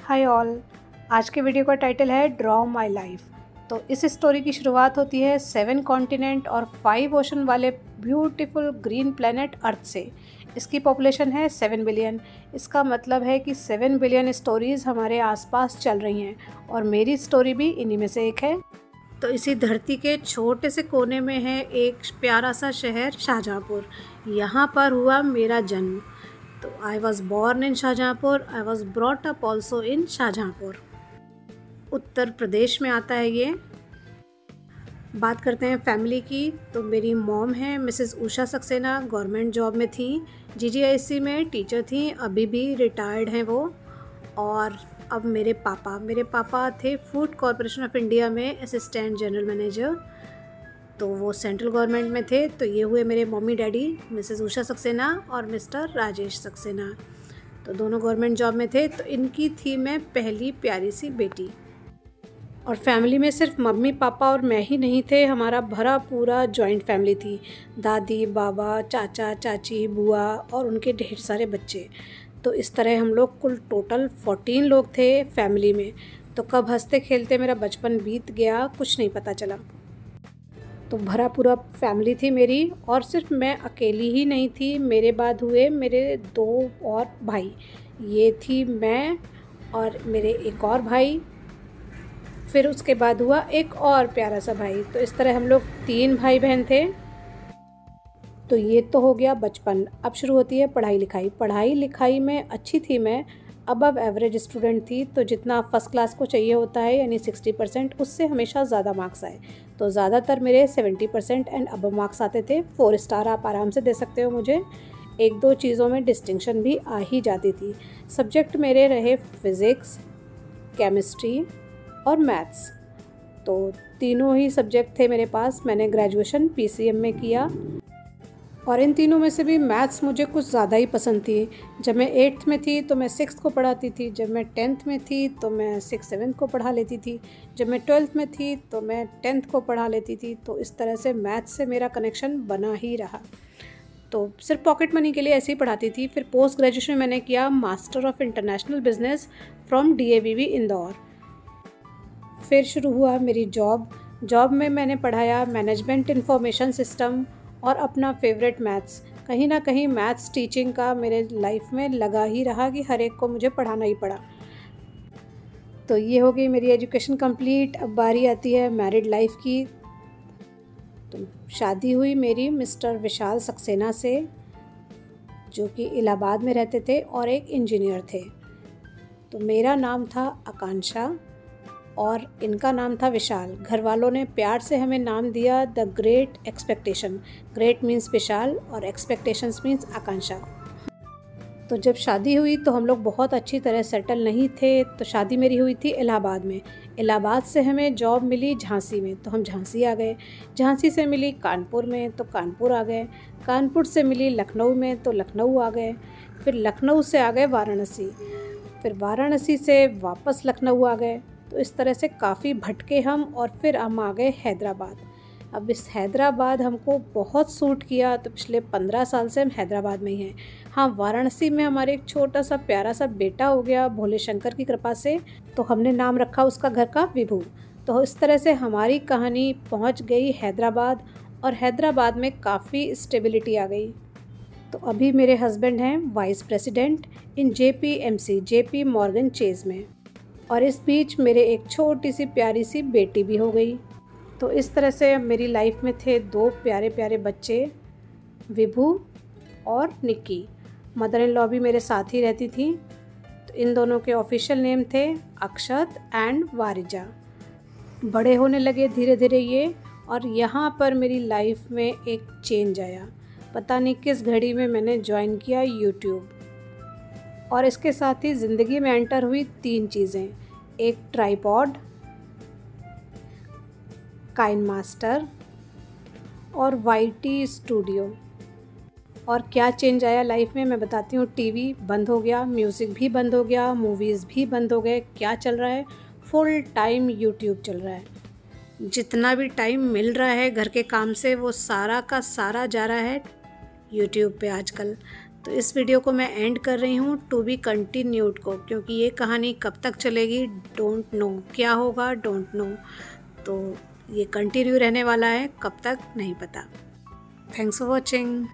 Hi all. आज के video का टाइटल है ड्रॉ माय लाइफ। तो इस स्टोरी की शुरुआत होती है 7 कॉन्टिनेंट और 5 ओशन वाले ब्यूटीफुल ग्रीन प्लेनेट अर्थ से। इसकी पॉपुलेशन है 7 बिलियन। इसका मतलब है कि 7 बिलियन स्टोरीज़ हमारे आसपास चल रही हैं और मेरी स्टोरी भी इन्हीं में से एक है। तो इसी धरती के छोटे से कोने में है एक प्यारा सा शहर शाहजहाँपुर। यहाँ पर हुआ मेरा जन्म। तो I was born in Shahjahanpur, I was brought up also in Shahjahanpur. Uttar Pradesh में आता है ये। बात करते हैं फैमिली की। तो मेरी मॉम है Mrs Usha Saxena, government job में थी, जीजीआईसी में टीचर थी, अभी भी रिटायर्ड हैं वो। और अब मेरे पापा थे फूड कॉरपोरेशन ऑफ इंडिया में असिस्टेंट जनरल मैनेजर। तो वो सेंट्रल गवर्नमेंट में थे। तो ये हुए मेरे mummy daddy, Mrs Usha Saxena और मिस्टर राजेश सक्सेना। तो दोनों गवर्नमेंट जॉब में थे। तो इनकी थी मैं पहली प्यारी सी बेटी। और फैमिली में सिर्फ मम्मी पापा और मैं ही नहीं थे, हमारा भरा पूरा जॉइंट फैमिली थी। दादी बाबा, चाचा चाची, बुआ और उनके ढेर सारे बच्चे। तो इस तरह हम लोग कुल टोटल 14 लोग थे फैमिली में। तो कब हंसते खेलते मेरा बचपन बीत गया कुछ नहीं पता चला। तो भरा पूरा फैमिली थी मेरी। और सिर्फ मैं अकेली ही नहीं थी, मेरे बाद हुए मेरे 2 और भाई। ये थी मैं और मेरे एक और भाई, फिर उसके बाद हुआ एक और प्यारा सा भाई। तो इस तरह हम लोग 3 भाई बहन थे। तो ये तो हो गया बचपन। अब शुरू होती है पढ़ाई लिखाई। पढ़ाई लिखाई में अच्छी थी मैं, अबव एवरेज स्टूडेंट थी। तो जितना फर्स्ट क्लास को चाहिए होता है यानी 60%, उससे हमेशा ज़्यादा मार्क्स आए। तो ज़्यादातर मेरे 70% एंड अबव मार्क्स आते थे। 4 स्टार आप आराम से दे सकते हो मुझे। 1-2 चीज़ों में डिस्टिंक्शन भी आ ही जाती थी। सब्जेक्ट मेरे रहे फिज़िक्स, केमिस्ट्री और मैथ्स। तो तीनों ही सब्जेक्ट थे मेरे पास। मैंने ग्रेजुएशन पीसीएम में किया और इन तीनों में से भी मैथ्स मुझे कुछ ज़्यादा ही पसंद थी। जब मैं 8th में थी तो मैं 6th को पढ़ाती थी, जब मैं 10th में थी तो मैं 6-7 को पढ़ा लेती थी, जब मैं 12th में थी तो मैं 10th को पढ़ा लेती थी। तो इस तरह से मैथ्स से मेरा कनेक्शन बना ही रहा। तो सिर्फ पॉकेट मनी के लिए ऐसे ही पढ़ाती थी। फिर पोस्ट ग्रेजुएशन मैंने किया master of international business from DAVV Indore. फिर शुरू हुआ मेरी जॉब में मैंने पढ़ाया मैनेजमेंट इंफॉर्मेशन सिस्टम और अपना फेवरेट मैथ्स। कहीं ना कहीं मैथ्स टीचिंग का मेरे लाइफ में लगा ही रहा कि हर एक को मुझे पढ़ाना ही पड़ा। तो ये हो गई मेरी एजुकेशन कंप्लीट। अब बारी आती है मैरिड लाइफ की। तो शादी हुई मेरी मिस्टर विशाल सक्सेना से, जो कि इलाहाबाद में रहते थे और एक इंजीनियर थे। तो मेरा नाम था आकांक्षा और इनका नाम था विशाल। घर वालों ने प्यार से हमें नाम दिया the great expectation. Great means विशाल और एक्सपेक्टेशंस मीन्स आकांक्षा। तो जब शादी हुई तो हम लोग बहुत अच्छी तरह सेटल नहीं थे। तो शादी मेरी हुई थी इलाहाबाद में। इलाहाबाद से हमें जॉब मिली झांसी में, तो हम झांसी आ गए। झांसी से मिली कानपुर में, तो कानपुर आ गए। कानपुर से मिली लखनऊ में, तो लखनऊ आ गए। फिर लखनऊ से आ गए वाराणसी। फिर वाराणसी से वापस लखनऊ आ गए। तो इस तरह से काफ़ी भटके हम और फिर हम आ गए हैदराबाद। अब इस हैदराबाद हमको बहुत सूट किया। तो पिछले 15 साल से हम हैदराबाद में ही हैं। हाँ, वाराणसी में हमारे एक छोटा सा प्यारा सा बेटा हो गया भोले शंकर की कृपा से। तो हमने नाम रखा उसका घर का विभू। तो इस तरह से हमारी कहानी पहुंच गई हैदराबाद और हैदराबाद में काफ़ी स्टेबिलिटी आ गई। तो अभी मेरे हस्बैंड हैं vice president in JPMC, JP Morgan chase में। और इस बीच मेरे एक छोटी सी प्यारी सी बेटी भी हो गई। तो इस तरह से मेरी लाइफ में थे 2 प्यारे प्यारे बच्चे, विभू और निक्की। मदर इन लॉ भी मेरे साथ ही रहती थी। तो इन दोनों के ऑफिशियल नेम थे अक्षत एंड वारिजा। बड़े होने लगे धीरे धीरे ये, और यहाँ पर मेरी लाइफ में एक चेंज आया। पता नहीं किस घड़ी में मैंने ज्वाइन किया यूट्यूब। और इसके साथ ही ज़िंदगी में एंटर हुई 3 चीज़ें, एक ट्राइपॉड, काइनमास्टर और YT स्टूडियो। और क्या चेंज आया लाइफ में मैं बताती हूँ। टीवी बंद हो गया, म्यूज़िक भी बंद हो गया, मूवीज़ भी बंद हो गए। क्या चल रहा है? फुल टाइम यूट्यूब चल रहा है। जितना भी टाइम मिल रहा है घर के काम से वो सारा का सारा जा रहा है यूट्यूब पे आजकल। तो इस वीडियो को मैं एंड कर रही हूँ टू बी कंटिन्यूड को, क्योंकि ये कहानी कब तक चलेगी डोंट नो, क्या होगा डोंट नो। तो ये कंटिन्यू रहने वाला है, कब तक नहीं पता। Thanks for watching.